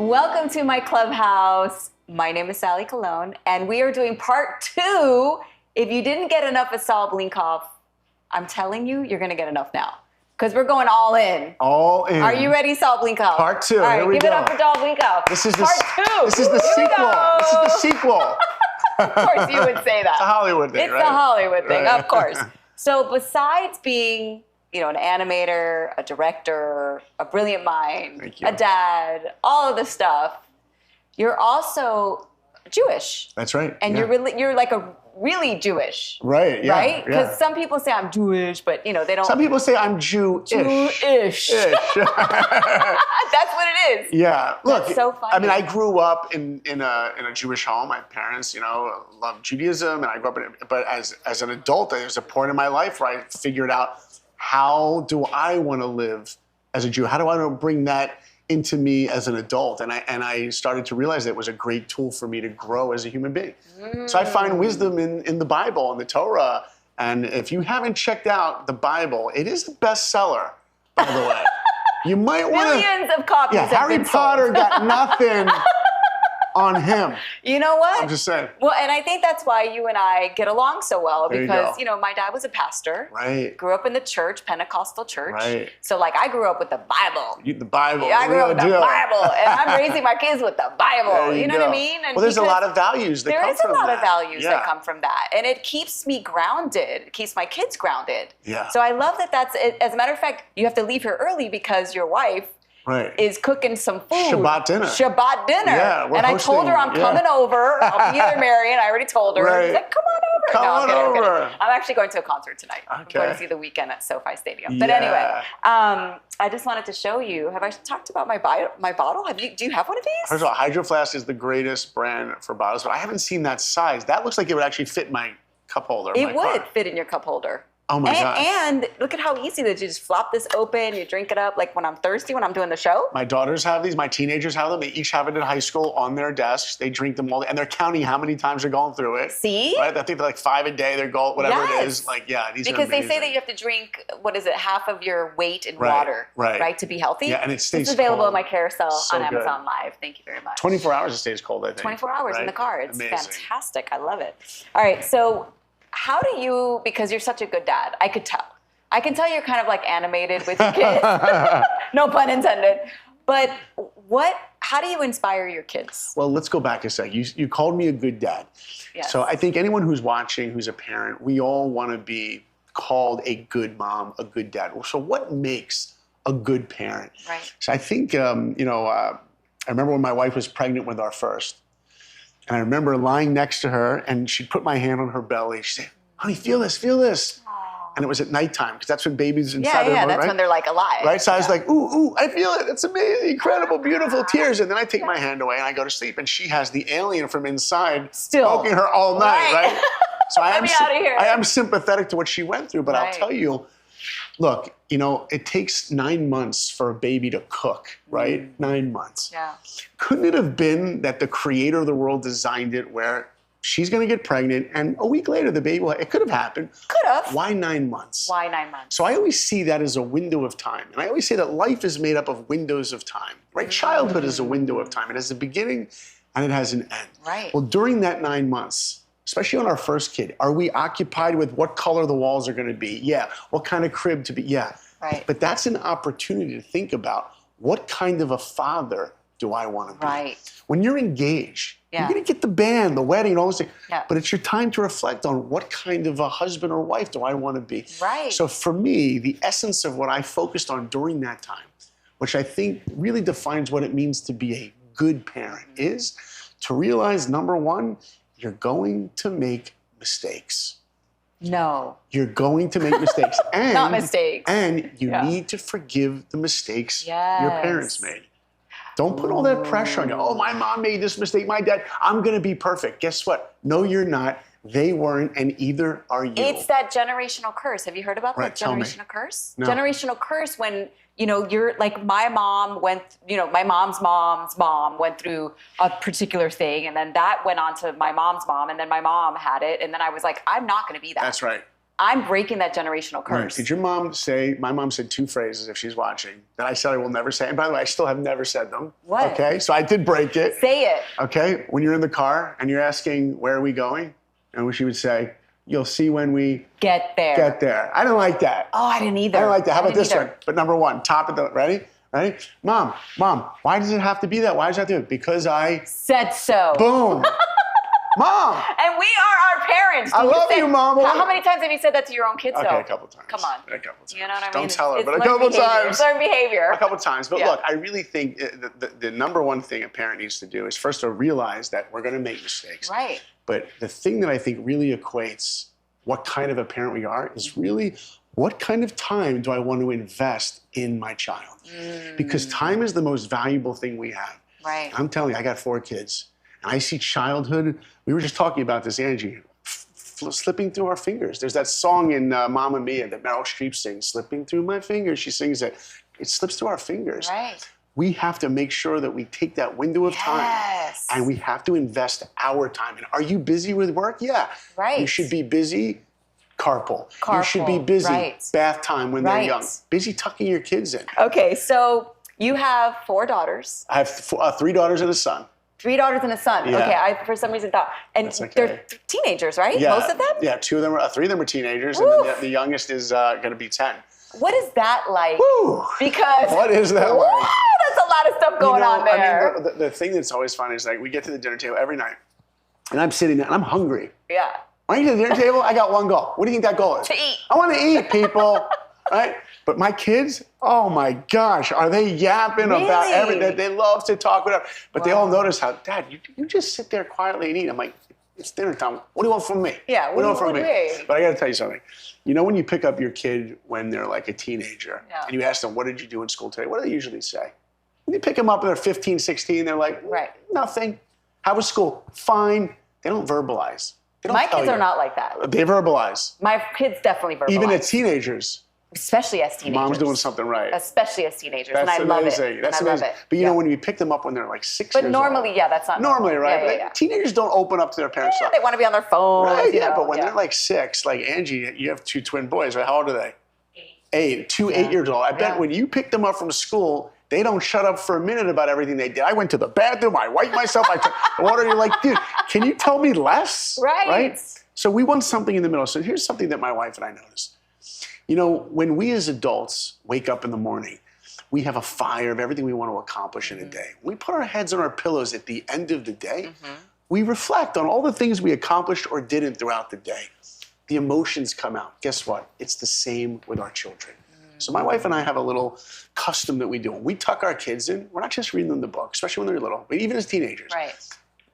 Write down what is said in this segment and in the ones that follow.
Welcome to my clubhouse. My name is Sally Colón, and we are doing part 2. If you didn't get enough of Saul Blinkoff, I'm telling you, you're going to get enough now. Because we're going all in. All in. Are you ready, Saul Blinkoff? Part 2. All right, Here we give go. it up for Saul Blinkoff. This is part 2. This is the sequel. This is the sequel. Of course you would say that. It's a Hollywood thing, right? It's a Hollywood thing, Right. of course. So besides being, an animator, a director, a brilliant mind, a dad, all of this stuff, you're also Jewish. That's right. And you're like a really Jewish. Right, yeah. Right? Because yeah. some people say I'm Jewish, but they don't. Some people say I'm Jewish. Jewish. That's what it is. Yeah. Look, That's so funny. I mean, I grew up in a Jewish home. My parents, loved Judaism, and I grew up in it. But as an adult, there was a point in my life where I figured out, how do I want to live as a Jew? How do I want to bring that into me as an adult? And I started to realize that it was a great tool for me to grow as a human being. So I find wisdom in the Bible and the Torah. And if you haven't checked out the Bible, it is a bestseller, by the way. You might want to. Millions of copies. Yeah, Harry Potter got nothing on him. You know what? I'm just saying. Well, and I think that's why you and I get along so well, There you because, go. my dad was a pastor. Right. Grew up in the church, Pentecostal church. Right. So, I grew up with the Bible. The Bible. Yeah, I grew up with the Bible. And I'm raising my kids with the Bible. There You know go. what I mean? And well, there's a lot of values that come from that. There is a lot of values Yeah. that come from that. And it keeps me grounded. It keeps my kids grounded. Yeah. So I love that that's it. As a matter of fact, you have to leave here early because your wife is cooking some food. Shabbat dinner. Yeah, we're and I told her I'm coming over. I'll be there, Marion. I already told her. Right. She's like, come on over. Come on I'm kidding. over. I'm actually going to a concert tonight. Okay. I'm going to see The Weeknd at SoFi Stadium. But anyway, I just wanted to show you. Have I talked about my bottle? Do you have one of these? First of all, Hydro Flask is the greatest brand for bottles, but I haven't seen that size. That looks like it would actually fit in my cup holder. It would fit in your cup holder. Oh my God. And look at how easy it is. You just flop this open, you drink it up like when I'm thirsty, when I'm doing the show. My daughters have these, my teenagers have them. They each have it in high school on their desks. They drink them all, and they're counting how many times they're going through it. See? Right? I think they're like 5 a day, they're going, whatever it is. These are because they say amazing. that you have to drink, half of your weight in water, right, to be healthy. Yeah, and it stays It's available cold. on my carousel So on good. Amazon Live. Thank you very much. 24 hours it stays cold, I think. 24 hours in the car. It's Amazing. fantastic. I love it. All right, so how do you, because you're such a good dad, I could tell. I can tell you're kind of like animated with your kids. No pun intended. But how do you inspire your kids? Well, let's go back a sec. You called me a good dad. Yes. So I think anyone who's watching, who's a parent, we all want to be called a good mom, a good dad. So what makes a good parent? Right. So I think, I remember when my wife was pregnant with our first. And I remember lying next to her, and she'd put my hand on her belly. She'd say, honey, feel this, feel this. And it was at nighttime, because that's when babies inside their that's when they're like alive. Right? So I was like, ooh, I feel it. It's amazing, incredible, beautiful tears. And then I take my hand away and I go to sleep, and she has the alien from inside poking her all night, right? So I am sympathetic to what she went through, but I'll tell you, look, it takes 9 months for a baby to cook, right? 9 months. Yeah. Couldn't it have been that the creator of the world designed it where she's going to get pregnant, and a week later the baby it could have happened. Could have. Why 9 months? Why 9 months? So I always see that as a window of time. And I always say that life is made up of windows of time, right? Childhood is a window of time. It has a beginning and it has an end. Right. Well, during that 9 months, especially on our first kid, are we occupied with what color the walls are going to be? Yeah. What kind of crib to be? Yeah. Right. But that's an opportunity to think about, what kind of a father do I want to be? Right. When you're engaged, you're going to get the band, the wedding, and all those things. Yeah. But it's your time to reflect on, what kind of a husband or wife do I want to be? Right. So for me, the essence of what I focused on during that time, which I think really defines what it means to be a good parent, is to realize, number one, you're going to make mistakes. No. You're going to make mistakes. And, Not mistakes. And you need to forgive the mistakes your parents made. Don't put all that pressure on you. Oh, my mom made this mistake, my dad, I'm going to be perfect. Guess what? No, you're not. They weren't, and either are you. It's that generational curse. Have you heard about that generational curse? No. Generational curse when, you're like, my mom went, my mom's mom went through a particular thing, and then that went on to my mom's mom, and then my mom had it, and then I was like, I'm not going to be that. That's right. I'm breaking that generational curse. Right. Did your mom say, my mom said 2 phrases if she's watching that I said I will never say. And by the way, I still have never said them. What? Okay. So I did break it. Say it. Okay. When you're in the car and you're asking, where are we going? And she would say, you'll see when we get there. Get there. I didn't like that. Oh, I didn't either. I didn't like that. How about this either. one? But number 1, top of the, ready? Ready? Mom, why does it have to be that? Why does it have to do it? Because I said so. Boom. Mom. And we are our parents. I love you, Mom. How many times have you said that to your own kids, though? Okay, a couple times. Come on. A couple times. You know what I mean? Don't tell her, It's but a couple times. It's learned behavior. A couple times. But look, I really think the number one thing a parent needs to do is first to realize that we're going to make mistakes. Right. But the thing that I think really equates what kind of a parent we are is really what kind of time do I want to invest in my child? Because time is the most valuable thing we have. Right. I'm telling you, I got 4 kids. And I see childhood, we were just talking about this, Angie, slipping through our fingers. There's that song in Mamma Mia that Meryl Streep sings, slipping through my fingers. She sings it. It slips through our fingers. Right. We have to make sure that we take that window of time and we have to invest our time. And are you busy with work? Yeah. Right. You should be busy. Carpool. You should be busy. Bath time when they're young. Busy tucking your kids in. Okay, so you have 4 daughters. I have 3 daughters and a son. 3 daughters and a son. Yeah. Okay, I for some reason thought, and they're teenagers, right? Yeah. Most of them. Yeah, 2 of them, 3 of them are teenagers, and then the youngest is going to be 10. What is that like? Woo! Because what is that like? That's a lot of stuff going on there. I mean, the thing that's always funny is like we get to the dinner table every night, and I'm sitting there and I'm hungry. Yeah. When I get to the dinner table, I got one goal. What do you think that goal is? To eat. I want to eat, people. Right? But my kids, oh my gosh, are they yapping about everything? They love to talk, whatever. But they all notice how, Dad, you just sit there quietly and eat. I'm like, it's dinner time. What do you want from me? Yeah, what do you want from me? But I got to tell you something. You know when you pick up your kid when they're like a teenager and you ask them, what did you do in school today? What do they usually say? When you pick them up and they're 15, 16, they're like, nothing. How was school? Fine. They don't verbalize. My kids are not like that. They verbalize. My kids definitely verbalize. Even as teenagers. Especially as teenagers. Mom's doing something right. Especially as teenagers. That's and I amazing. love it. That's amazing. But you know, when you pick them up when they're like 6 years old. But normally, that's not normally, normal. right? Yeah. Teenagers don't open up to their parents. Yeah, they want to be on their phone. Right, but when they're like 6, like Angie, you have 2 twin boys, right? How old are they? 8. 2 8-year-olds. I bet when you pick them up from school, they don't shut up for a minute about everything they did. I went to the bathroom, I wiped myself, I took the water. You're like, dude, can you tell me less? Right? So we want something in the middle. So here's something that my wife and I noticed. You know, when we as adults wake up in the morning, we have a fire of everything we want to accomplish in a day. When we put our heads on our pillows at the end of the day, we reflect on all the things we accomplished or didn't throughout the day. The emotions come out. Guess what? It's the same with our children. So my wife and I have a little custom that we do. When we tuck our kids in, we're not just reading them the book, especially when they're little, but even as teenagers. Right.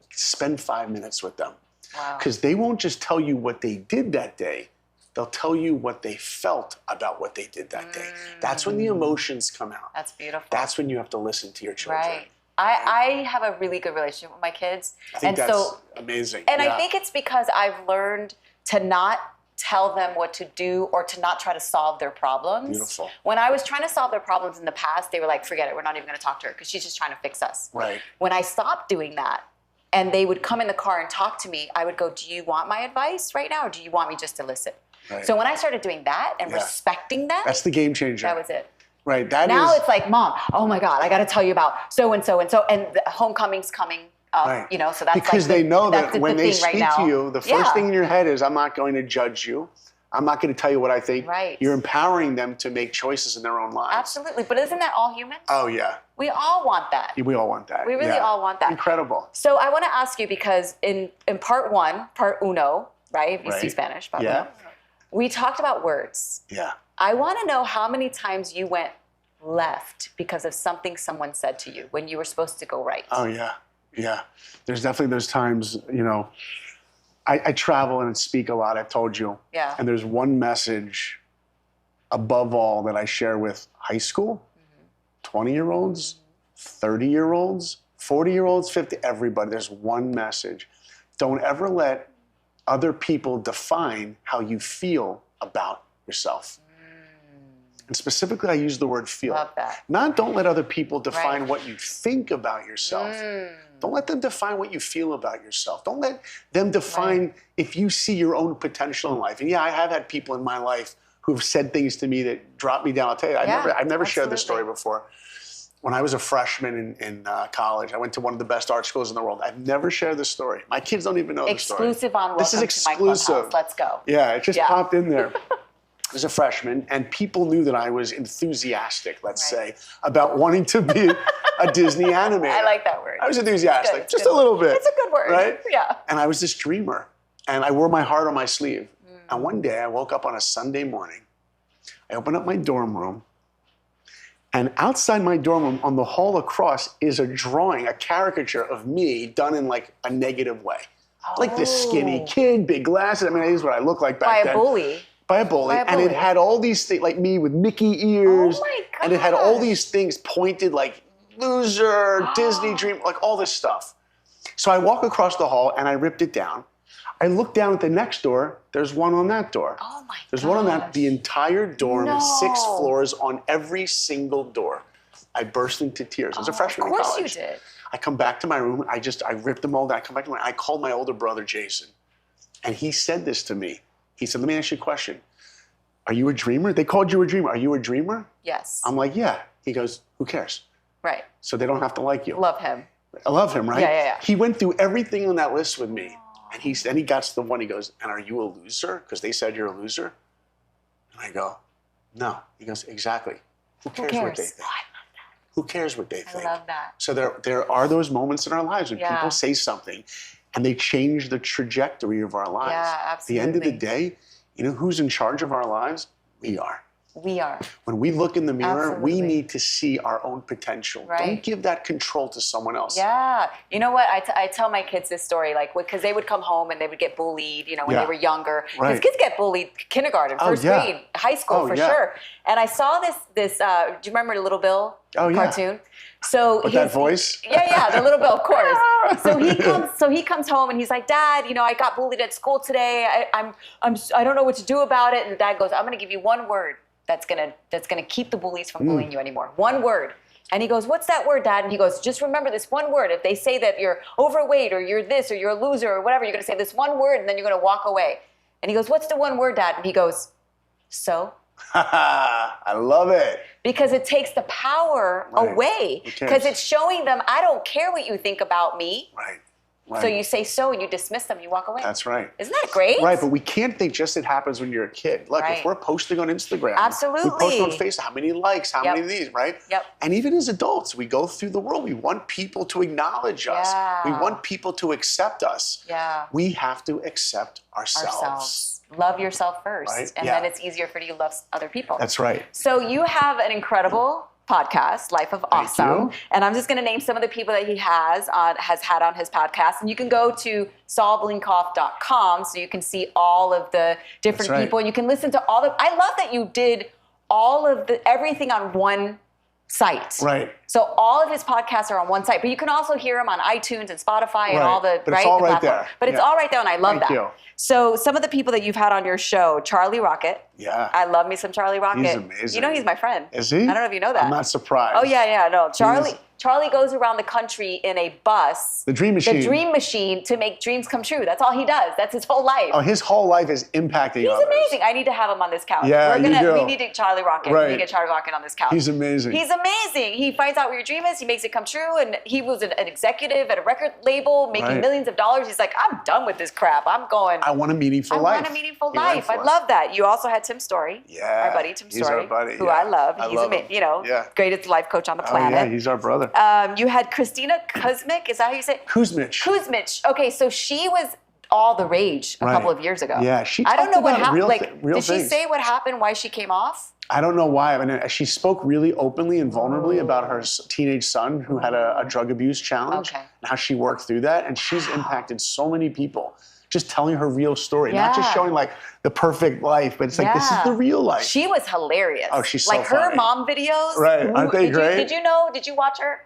Spend 5 minutes with them. Wow. Because they won't just tell you what they did that day. They'll tell you what they felt about what they did that day. That's when the emotions come out. That's beautiful. That's when you have to listen to your children. Right. I have a really good relationship with my kids. I think that's amazing. And I think it's because I've learned to not tell them what to do or to not try to solve their problems. Beautiful. When I was trying to solve their problems in the past, they were like, forget it, we're not even going to talk to her because she's just trying to fix us. Right. When I stopped doing that and they would come in the car and talk to me, I would go, do you want my advice right now or do you want me just to listen? Right. So when I started doing that and respecting them, that's the game changer. That was it. Right. Now it's like, Mom, oh my God, I got to tell you about so and so and so, and the homecoming's coming up, you know, so that's because they know that when they speak to you, the first thing in your head is, I'm not going to judge you. I'm not going to tell you what I think. Right. You're empowering them to make choices in their own lives. Absolutely. But isn't that all humans? Oh, yeah. We all want that. We all want that. We really all want that. Incredible. So I want to ask you, because in part one, part uno, right? If you speak Spanish, part uno, we talked about words. Yeah. I want to know how many times you went left because of something someone said to you when you were supposed to go right. Oh, yeah. Yeah. There's definitely those times, you know, I travel and speak a lot, I've told you. Yeah. And there's one message above all that I share with high school, 20-year-olds, 30-year-olds, 40-year-olds, 50, everybody. There's one message. Don't ever let other people define how you feel about yourself. And specifically, I use the word feel. Love that. Not don't let other people define Right. what you think about yourself. Don't let them define what you feel about yourself. Don't let them define if you see your own potential in life. And yeah, I have had people in my life who've said things to me that dropped me down. I'll tell you, I've never shared this story before. When I was a freshman in college, I went to one of the best art schools in the world. I've never shared this story. My kids don't even know the story. Exclusive on Welcome This is exclusive. To My Clubhouse. Let's go. Yeah, it just popped in there. I was a freshman, and people knew that I was enthusiastic, let's say, about wanting to be a Disney animator. I like that word. I was enthusiastic, Good. just a little bit. It's a good word. Right? Yeah. And I was this dreamer, and I wore my heart on my sleeve. And one day, I woke up on a Sunday morning. I opened up my dorm room, and outside my dorm room, on the hall across, is a drawing, a caricature of me done in like a negative way. Like this skinny kid, big glasses. I mean, that is what I look like back then. By a bully. By a bully. And it had all these things, like me with Mickey ears. Oh my God. And it had all these things pointed like loser, Disney dream, like all this stuff. So I walk across the hall and I ripped it down. I look down at the next door. There's one on that door. Oh my God. There's one on that. The entire dorm, 6 floors on every single door. I burst into tears. I was a freshman in college. Of course you did. I come back to my room. I ripped them all down. I come back to I called my older brother, Jason. And he said this to me. He said, let me ask you a question. Are you a dreamer? They called you a dreamer. Are you a dreamer? Yes. I'm like, yeah. He goes, who cares? Right. So they don't have to like you. Love him. I love him, right? Yeah. He went through everything on that list with me. And he got to the one, he goes, and are you a loser? Because they said you're a loser. And I go, no. He goes, exactly. Who cares what they think? Oh, I love that. Who cares what they think? I love that. So there are those moments in our lives when people say something and they change the trajectory of our lives. Yeah, At the end of the absolutely. day, you know who's in charge of our lives? We are. We are. When we look in the mirror, we Absolutely. need to see our own potential. Right. Don't give that control to someone else. Yeah. You know what? I tell my kids this story, like, because they would come home and they would get bullied, you know, when they were younger. Because Right. kids get bullied kindergarten, first grade, high school for sure. And I saw this, do you remember the Little Bill cartoon? So With that voice? Yeah, the Little Bill, of course. So he comes home and he's like, Dad, you know, I got bullied at school today. I don't know what to do about it. And the dad goes, I'm going to give you one word that's gonna keep the bullies from bullying you anymore. One word. And he goes, what's that word, Dad? And he goes, just remember this one word. If they say that you're overweight or you're this or you're a loser or whatever, you're gonna say this one word and then you're gonna walk away. And he goes, what's the one word, Dad? And he goes, so. I love it. Because it takes the power away. Because it's showing them, I don't care what you think about me. Right. So you say so and you dismiss them, you walk away. That's right. Isn't that great? Right, but we can't think just it happens when you're a kid. Look, if we're posting on Instagram, Absolutely. we post on Facebook, how many likes, how many of these, right? Yep. And even as adults, we go through the world. We want people to acknowledge us. We want people to accept us. Yeah. We have to accept ourselves. Love yourself first. Right? And then it's easier for you to love other people. That's right. So you have an incredible podcast, Life of Awesome. And I'm just going to name some of the people that he has had on his podcast. And you can go to saulblinkoff.com so you can see all of the different people. And you can listen to all of. I love that you did all of everything on one site. Right. So all of his podcasts are on one site, but you can also hear them on iTunes and Spotify and all the But it's all right there. But it's all right there, and I love Thank that. you. So some of the people that you've had on your show, Charlie Rocket. Yeah. I love me some Charlie Rocket. He's amazing. You know he's my friend. Is he? I don't know if you know that. I'm not surprised. Oh yeah, no. Charlie goes around the country in a bus. The Dream Machine. The Dream Machine to make dreams come true. That's all he does. That's his whole life. Oh, his whole life is impacting He's others. amazing. I need to have him on this couch. Yeah, you do. We need to Charlie Rocket. Right. We need to get Charlie Rocket on this couch. He's amazing. He's amazing. He finds out what your dream is. He makes it come true. And he was an executive at a record label making millions of dollars. He's like, I'm done with this crap. I'm going. I want a meaningful life. I want a meaningful life. I love that. You also had Tim Story. Yeah. Our buddy Tim He's Story. our buddy. Who I love. I He's love him. You know, greatest life coach on the planet. Oh, yeah, he's our brother. You had Christina Kuzmic. Is that how you say it? Kuzmich. Okay, so she was all the rage a couple of years ago. Yeah, she I don't know what talked about happened. real Did she things. say what happened, why she came off? I don't know why. I mean, she spoke really openly and vulnerably about her teenage son who had a drug abuse challenge and how she worked through that. And she's impacted so many people. Just telling her real story, not just showing like the perfect life, but it's like, this is the real life. She was hilarious. Oh, she's so like her funny. mom videos. Right, aren't they great? Did you watch her?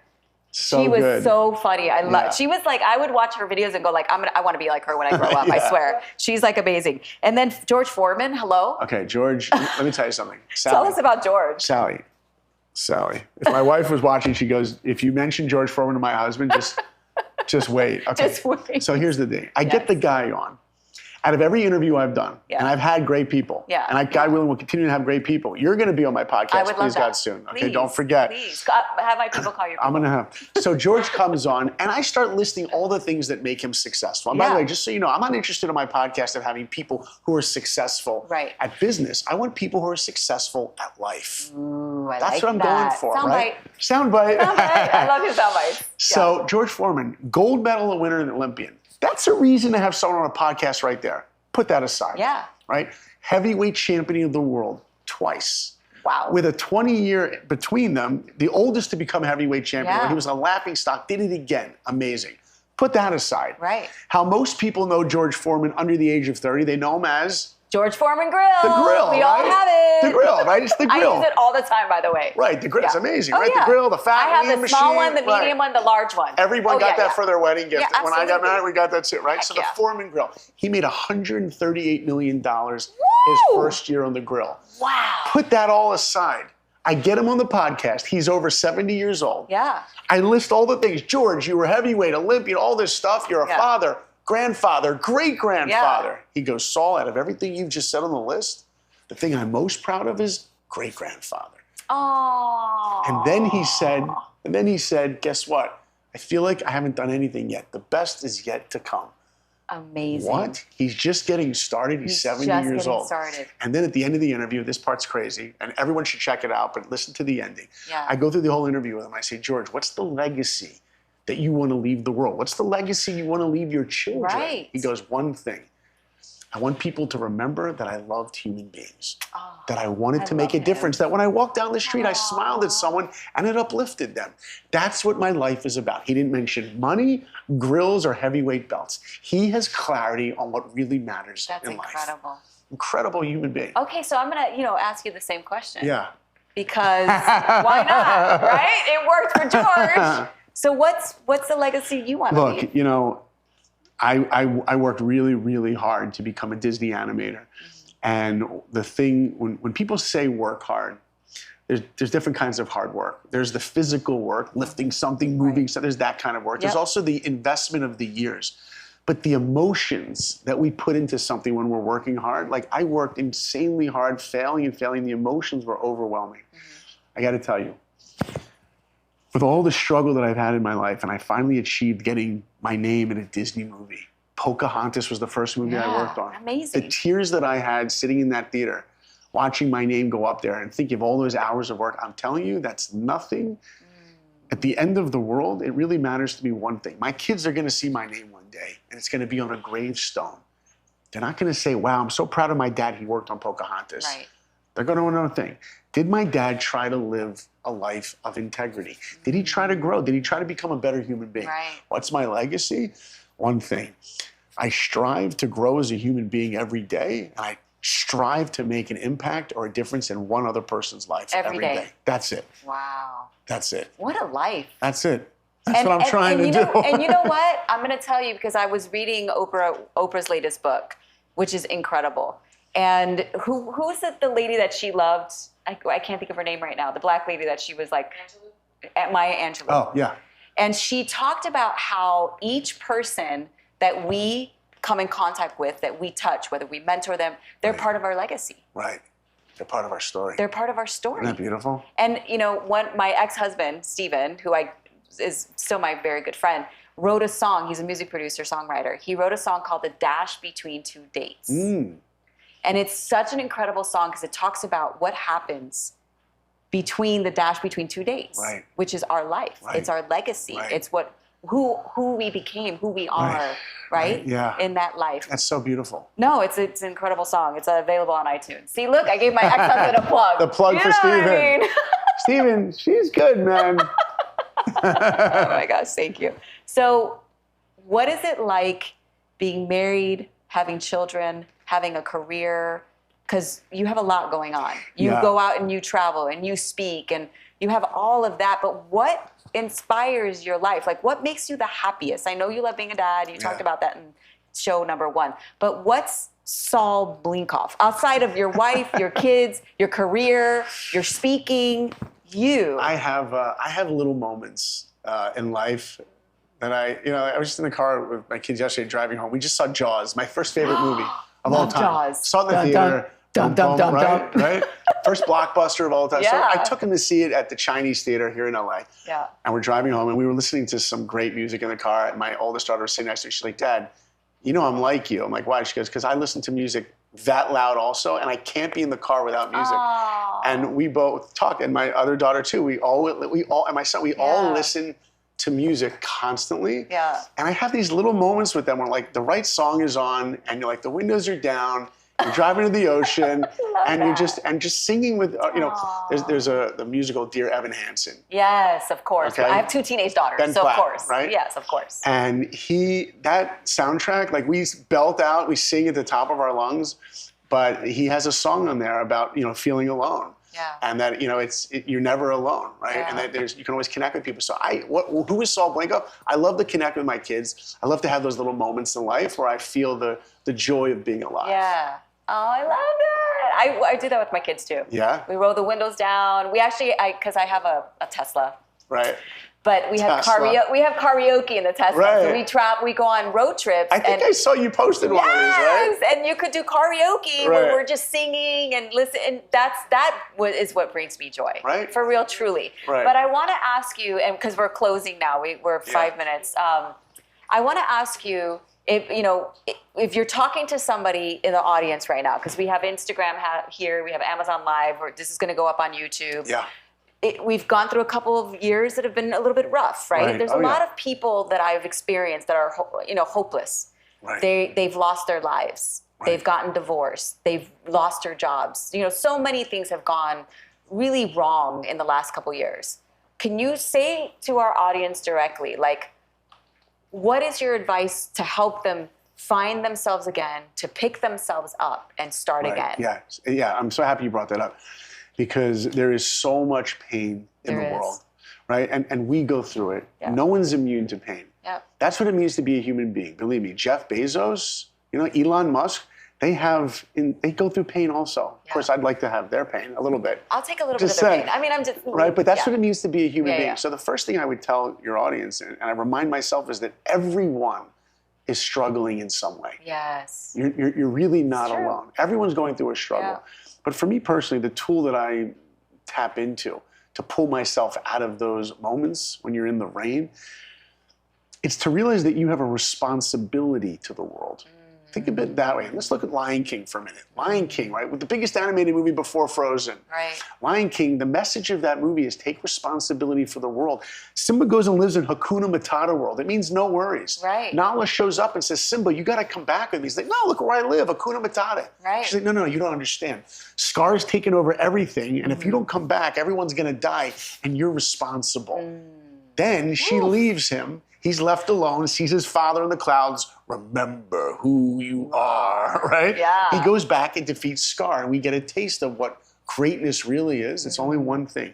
So she was good. so funny. I love. Yeah. She was like, I would watch her videos and go like, I want to be like her when I grow up. I swear, she's like amazing. And then George Foreman, hello. Okay, George. Let me tell you something. Sally, Tell us about George. Sally. If my wife was watching, she goes, "If you mention George Foreman to my husband, just wait." Okay. Just wait. So here's the thing. I get the guy on. Out of every interview I've done, and I've had great people, and God willing will continue to have great people. You're going to be on my podcast, I would please love God, that. soon. Okay, Please, don't forget. Please have my people call you. I'm going to have. So George comes on, and I start listing all the things that make him successful. And by the way, just so you know, I'm not interested in my podcast of having people who are successful at business. I want people who are successful at life. Ooh, That's what I'm going for, right? Soundbite. I love his soundbites. So George Foreman, gold medal winner and Olympian. That's a reason to have someone on a podcast right there. Put that aside. Yeah. Right? Heavyweight champion of the world twice. Wow. With a 20-year between them, the oldest to become heavyweight champion. He was a laughing stock, did it again. Amazing. Put that aside. Right. How most people know George Foreman under the age of 30, they know him as George Foreman Grill. The Grill. We all have it. The Grill, right? It's the Grill. I use it all the time, by the way. Right, the Grill. It's amazing, right? Yeah. The Grill, the fat I have lean the machine. small one, the medium one, the large one. Everyone got that for their wedding gift. Yeah, when I got absolutely. married, we got that too, right? Heck So the Foreman Grill. He made $138 million his first year on the Grill. Wow. Put that all aside. I get him on the podcast. He's over 70 years old. Yeah. I list all the things. George, you were heavyweight, Olympian, all this stuff. You're a father, grandfather, great-grandfather. He goes, Saul, out of everything you've just said on the list, the thing I'm most proud of is great-grandfather. Oh. And then he said, guess what? I feel like I haven't done anything yet. The best is yet to come. Amazing. What? He's just getting started. He's 70 years old. Started. And then at the end of the interview, this part's crazy, and everyone should check it out, but listen to the ending. Yeah. I go through the whole interview with him. I say, George, what's the legacy that you want to leave the world? What's the legacy you want to leave your children? Right. He goes, one thing. I want people to remember that I loved human beings, that I wanted to make a difference, that when I walked down the street, I smiled at someone and it uplifted them. That's what my life is about. He didn't mention money, grills, or heavyweight belts. He has clarity on what really matters in life. That's incredible. Incredible human being. Okay, so I'm going to, ask you the same question. Yeah. Because why not, right? It worked for George. So what's the legacy you want to leave? Look, I worked really, really hard to become a Disney animator. And the thing, when people say work hard, there's different kinds of hard work. There's the physical work, lifting something, moving something, there's that kind of work. There's also the investment of the years. But the emotions that we put into something when we're working hard, like I worked insanely hard, failing, the emotions were overwhelming. I got to tell you, with all the struggle that I've had in my life, and I finally achieved getting my name in a Disney movie. Pocahontas was the first movie I worked on. Amazing. The tears that I had sitting in that theater, watching my name go up there and thinking of all those hours of work, I'm telling you, that's nothing. At the end of the world, it really matters to me one thing. My kids are going to see my name one day, and it's going to be on a gravestone. They're not going to say, wow, I'm so proud of my dad, he worked on Pocahontas. Right. They're going to know another thing. Did my dad try to live a life of integrity? Did he try to grow? Did he try to become a better human being? Right. What's my legacy? One thing. I strive to grow as a human being every day, and I strive to make an impact or a difference in one other person's life every day. That's it. Wow. That's it. What a life. That's it. That's what I'm trying to do. And you know what? I'm going to tell you, because I was reading Oprah's latest book, which is incredible. And who's the lady that she loved? I can't think of her name right now. The black lady that she was like, Maya Angelou. Oh, yeah. And she talked about how each person that we come in contact with, that we touch, whether we mentor them, they're part of our legacy. Right. They're part of our story. They're part of our story. Isn't that beautiful? And, my ex-husband, Steven, who is still my very good friend, wrote a song. He's a music producer, songwriter. He wrote a song called The Dash Between Two Dates. And it's such an incredible song because it talks about what happens between the dash between two dates, which is our life. It's our legacy. It's who we became, who we are, right? Yeah. In that life. That's so beautiful. No, it's an incredible song. It's available on iTunes. See, look, I gave my ex-husband a plug. The plug for Steven. I mean? Steven, she's good, man. Oh my gosh, thank you. So, what is it like being married, having children, having a career, because you have a lot going on. You Yeah. go out and you travel and you speak and you have all of that. But what inspires your life? Like, what makes you the happiest? I know you love being a dad. You talked about that in show number 1. But what's Saul Blinkoff outside of your wife, your kids, your career, your speaking? I have little moments in life that I was just in the car with my kids yesterday driving home. We just saw Jaws, my first favorite movie of all time. Jaws. Saw it in the theater. Right? First blockbuster of all time. So I took him to see it at the Chinese theater here in LA. Yeah. And we're driving home and we were listening to some great music in the car. And my oldest daughter was sitting next to me. She's like, Dad, I'm like you. I'm like, why? She goes, because I listen to music that loud also, and I can't be in the car without music. Aww. And we both talked, and my other daughter too. We all, and my son, we all listen to music constantly. Yeah. And I have these little moments with them where like the right song is on, and you're like the windows are down, you're driving to the ocean, and you're just singing with there's the musical Dear Evan Hansen. Yes, of course. Okay. I have 2 teenage daughters, Ben so Platt, of course. right? Yes, of course. And that soundtrack, like we belt out, we sing at the top of our lungs, but he has a song on there about feeling alone. Yeah. And that you're never alone, right? Yeah. And that you can always connect with people. So who is Saul Blinkoff? I love to connect with my kids. I love to have those little moments in life where I feel the joy of being alive. Yeah. Oh, I love that. I do that with my kids too. Yeah. We roll the windows down. We actually, because I have a Tesla. Right. But we have Tesla. we have karaoke in the Tesla. Right. So we go on road trips. I think I saw you posted one of these, right? Yes, and you could do karaoke where we're just singing and listen, and that is what brings me joy, right? For real, truly. Right. But I want to ask you, and because we're closing now, we're 5 minutes. I want to ask you if you're talking to somebody in the audience right now, because we have Instagram here, we have Amazon Live, or this is going to go up on YouTube. Yeah. We've gone through a couple of years that have been a little bit rough, right? There's a lot of people that I've experienced that are, hopeless. Right. They've lost their lives. Right. They've gotten divorced. They've lost their jobs. So many things have gone really wrong in the last couple of years. Can you say to our audience directly, like, what is your advice to help them find themselves again, to pick themselves up and start again? Yeah. I'm so happy you brought that up. Because there is so much pain in the world, right? And we go through it. Yeah. No one's immune to pain. Yeah. That's what it means to be a human being. Believe me, Jeff Bezos, Elon Musk, they go through pain also. Yeah. Of course, I'd like to have their pain a little bit. I'll take a little bit of their pain. I mean, I'm just... Right, but that's what it means to be a human being. Yeah. So the first thing I would tell your audience, and I remind myself, is that everyone is struggling in some way. Yes. You're really not alone. Everyone's going through a struggle. Yeah. But for me personally, the tool that I tap into to pull myself out of those moments when you're in the rain, it's to realize that you have a responsibility to the world. Think of it that way. And let's look at Lion King for a minute. Lion King, right? With the biggest animated movie before Frozen. Right. Lion King, the message of that movie is take responsibility for the world. Simba goes and lives in Hakuna Matata world. It means no worries. Right. Nala shows up and says, Simba, you got to come back with me. He's like, no, look where I live, Hakuna Matata. Right. She's like, no, you don't understand. Scar's taken over everything, and if you don't come back, everyone's going to die, and you're responsible. Then she leaves him. He's left alone, sees his father in the clouds. Remember who you are, right? Yeah. He goes back and defeats Scar, and we get a taste of what greatness really is. It's only one thing,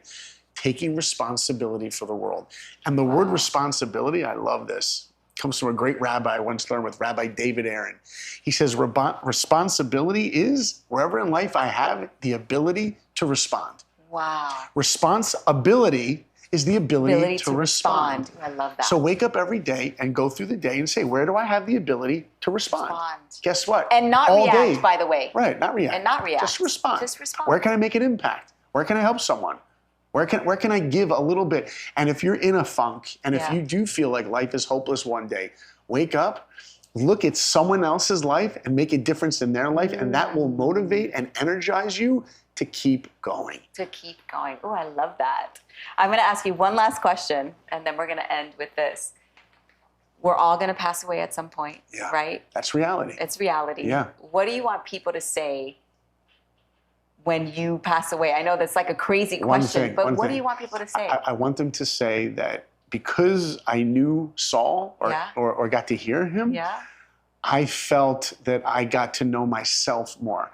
taking responsibility for the world. And the word responsibility, I love this, comes from a great rabbi I once learned with Rabbi David Aaron. He says, responsibility is, wherever in life I have the ability to respond. Wow. Responsibility is the ability to respond. I love that. So wake up every day and go through the day and say, where do I have the ability to respond? Guess what? And not all react, day. by the way. Right, not react. And not react. Just respond. Just respond. Where can I make an impact? Where can I help someone? Where can I give a little bit? And if you're in a funk, and if you do feel like life is hopeless one day, wake up, look at someone else's life and make a difference in their life, and that will motivate and energize you to keep going. To keep going. Oh, I love that. I'm going to ask you one last question, and then we're going to end with this. We're all going to pass away at some point, right? That's reality. It's reality. Yeah. What do you want people to say when you pass away? I know that's like a crazy question, but what do you want people to say? I want them to say that because I knew Saul or got to hear him, I felt that I got to know myself more.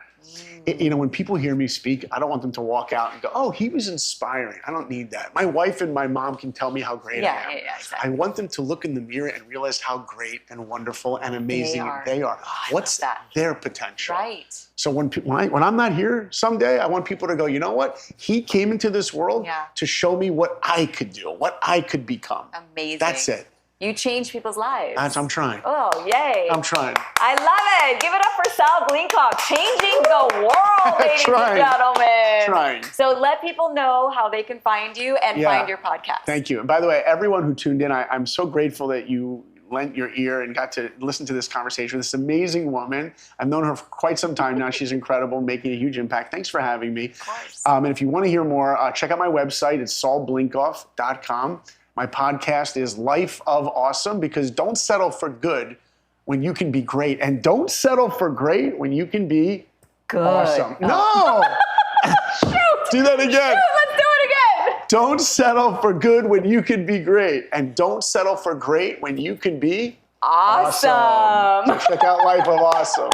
When people hear me speak, I don't want them to walk out and go, oh, he was inspiring. I don't need that. My wife and my mom can tell me how great I am. Yeah, exactly. I want them to look in the mirror and realize how great and wonderful and amazing they are. Oh, What's their potential? Right. So when I'm not here someday, I want people to go, you know what? He came into this world to show me what I could do, what I could become. Amazing. That's it. You change people's lives. I'm trying. Oh, yay. I'm trying. I love it. Give it up for Saul Blinkoff, changing the world, ladies and gentlemen. Trying. So let people know how they can find you and find your podcast. Thank you. And by the way, everyone who tuned in, I'm so grateful that you lent your ear and got to listen to this conversation with this amazing woman. I've known her for quite some time now. She's incredible, making a huge impact. Thanks for having me. Of course. And if you want to hear more, check out my website. It's saulblinkoff.com. My podcast is Life of Awesome, because don't settle for good when you can be great. And don't settle for great when you can be awesome. No! Shoot! Do that again. Shoot, let's do it again. Don't settle for good when you can be great. And don't settle for great when you can be awesome. So check out Life of Awesome.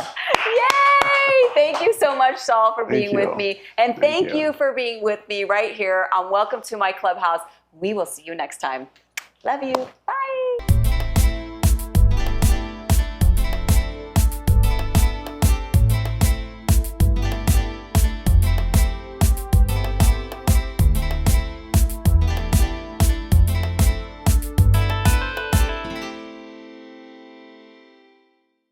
Yay! Thank you so much, Saul, for being with me. And thank you for being with me right here on Welcome to My Clubhouse. We will see you next time. Love you. Bye.